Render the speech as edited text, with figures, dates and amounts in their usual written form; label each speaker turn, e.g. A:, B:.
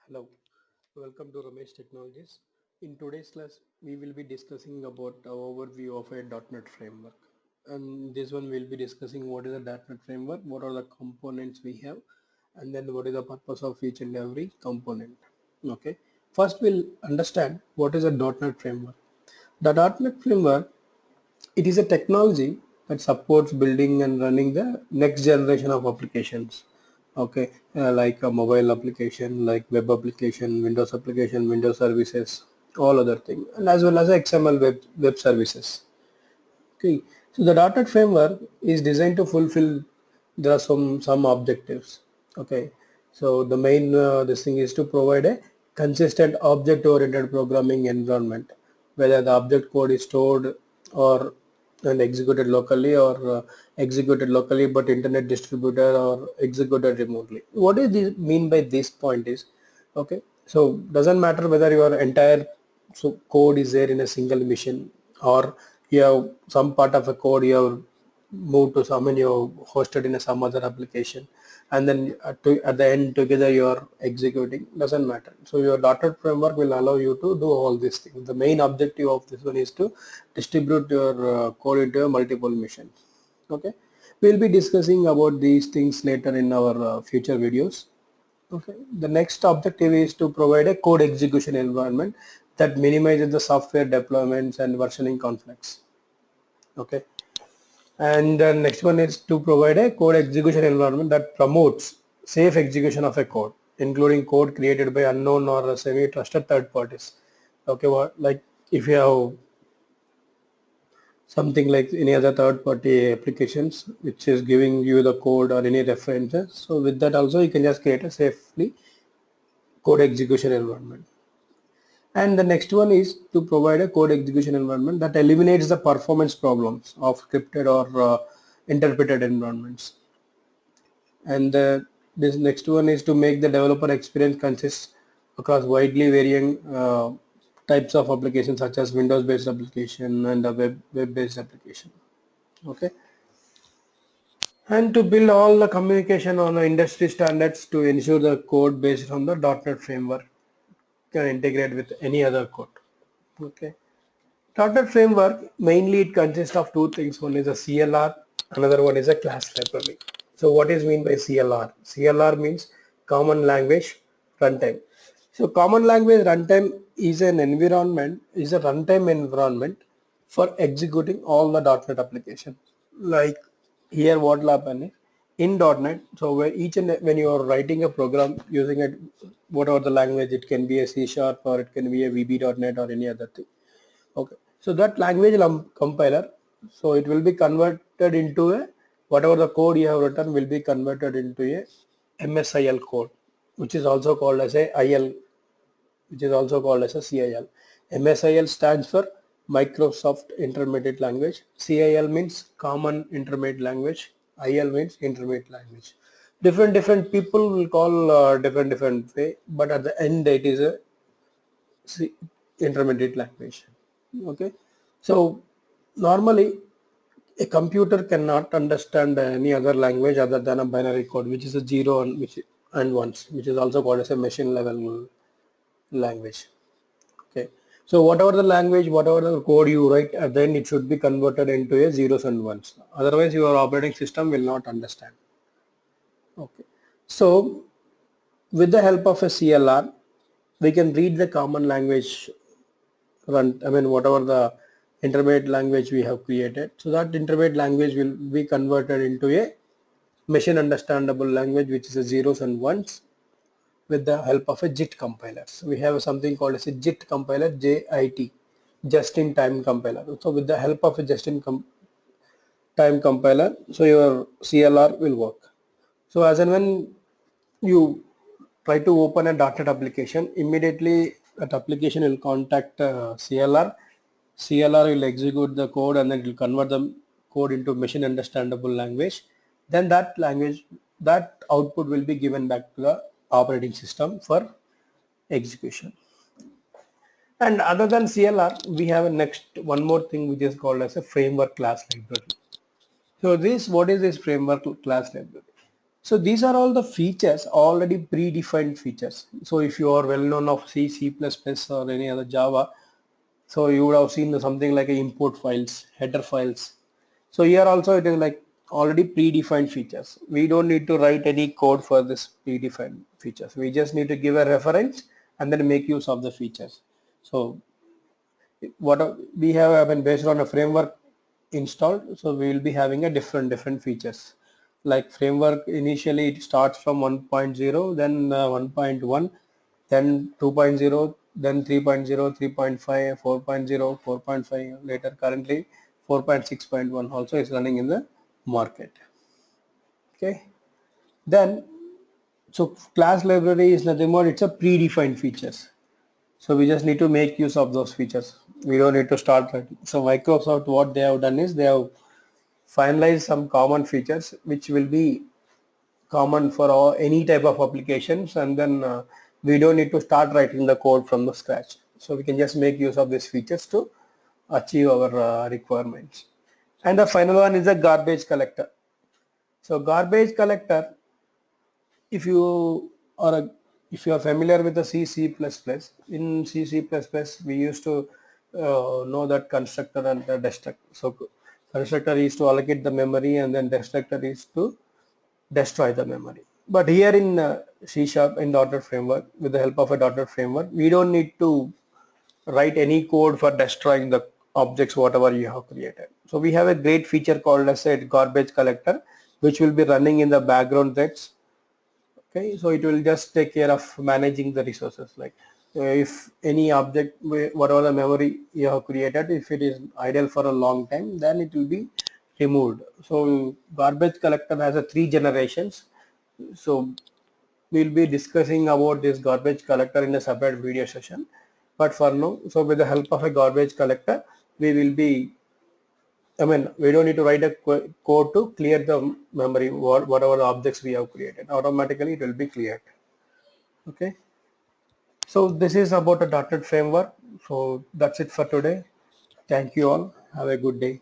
A: Hello, welcome to Ramesh Technologies. In today's class, we will be discussing about an overview of a .NET framework. And this one we'll be discussing what is a .NET framework, what are the components we have, and then what is the purpose of each and every component. Okay. First, we'll understand what is a .NET framework. The .NET framework, it is a technology that supports building and running the next generation of applications. Okay, like a mobile application, like web application, Windows services, all other things, and as well as XML web services. Okay, so the .NET framework is designed to fulfill there are some objectives. Okay, so the main this thing is to provide a consistent object-oriented programming environment, whether the object code is stored or and executed locally or executed locally but internet distributed or executed remotely. What is this mean by this point is, okay, so doesn't matter whether your entire code is there in a single machine, or you have some part of a code you have moved to some and you have hosted in some other application, and then at the end together you are executing, doesn't matter. So your .NET framework will allow you to do all these things. The main objective of this one is to distribute your code into multiple machines. Okay, we'll be discussing about these things later in our future videos. Okay, the next objective is to provide a code execution environment that minimizes the software deployments and versioning conflicts. Okay, and the next one is to provide a code execution environment that promotes safe execution of a code, including code created by unknown or semi-trusted third parties. Okay, what like if you have something like any other third party applications which is giving you the code or any references, so with that also you can just create a safely code execution environment. And the next one is to provide a code execution environment that eliminates the performance problems of scripted or interpreted environments. And this next one is to make the developer experience consist across widely varying types of applications such as Windows based application and a web based application. Okay, and to build all the communication on the industry standards to ensure the code based on the .NET framework can integrate with any other code. Okay, .NET framework mainly it consists of two things. One is a CLR, another one is a class library. So what is mean by CLR? CLR means Common Language Runtime. So Common Language Runtime is an environment, is a runtime environment for executing all the .NET applications. Like here what will happen is in .NET, so where each and when you are writing a program using it, whatever the language, it can be a C# or it can be a VB.NET or any other thing. Okay, so that language compiler, so it will be converted into a whatever the code you have written will be converted into a MSIL code, which is also called as a IL, which is also called as a CIL. MSIL stands for Microsoft Intermediate Language. CIL means Common Intermediate Language. IL means Intermediate Language. Different people will call different way, but at the end it is a intermediate language. Okay, so normally a computer cannot understand any other language other than a binary code, which is a zero and ones, which is also called as a machine level language. Okay, so whatever the language, whatever the code you write, at the end it should be converted into a zeros and ones. Otherwise, your operating system will not understand. Okay, so with the help of a CLR, we can read the common language whatever the intermediate language we have created. So that intermediate language will be converted into a machine understandable language, which is a zeros and ones with the help of a JIT compiler. So we have something called as a JIT compiler, JIT, just in time compiler. So with the help of a just in time compiler, so your CLR will work. So as and when you try to open a .NET application, immediately that application will contact CLR. CLR will execute the code and then it will convert the code into machine understandable language. Then that language, that output will be given back to the operating system for execution. And other than CLR, we have a next one more thing which is called as a framework class library. So this, what is this framework class library? So these are all the features, already predefined features. So if you are well known of C, C++ or any other Java, so you would have seen something like import files, header files. So here also it is like already predefined features. We don't need to write any code for this predefined features. We just need to give a reference and then make use of the features. So what we have, I mean, based on a framework installed, so we will be having a different features. Like framework, initially it starts from 1.0, then 1.1, then 2.0, then 3.0, 3.5, 4.0, 4.5, later currently 4.6.1 also is running in the market. Okay, then so class library is nothing more, it's a predefined features. So we just need to make use of those features. We don't need to start writing. So Microsoft, what they have done is they have finalized some common features which will be common for any type of applications, and then we don't need to start writing the code from the scratch. So we can just make use of these features to achieve our requirements. And the final one is a garbage collector. So garbage collector, if you are if you are familiar with the C, C++, in C, C++, we used to know that constructor and the destructor. So constructor is to allocate the memory and then destructor is to destroy the memory. But here in C# in .NET framework, with the help of a .NET framework, we don't need to write any code for destroying the objects whatever you have created. So we have a great feature called as a garbage collector, which will be running in the background threads. Okay, so it will just take care of managing the resources, like if any object, whatever the memory you have created, if it is idle for a long time, then it will be removed. So garbage collector has a 3 generations. So we'll be discussing about this garbage collector in a separate video session, but for now, so with the help of a garbage collector, we will be, I mean, we don't need to write a code to clear the memory, whatever the objects we have created. Automatically, it will be cleared. Okay. So this is about a .NET framework. So that's it for today. Thank you all. Have a good day.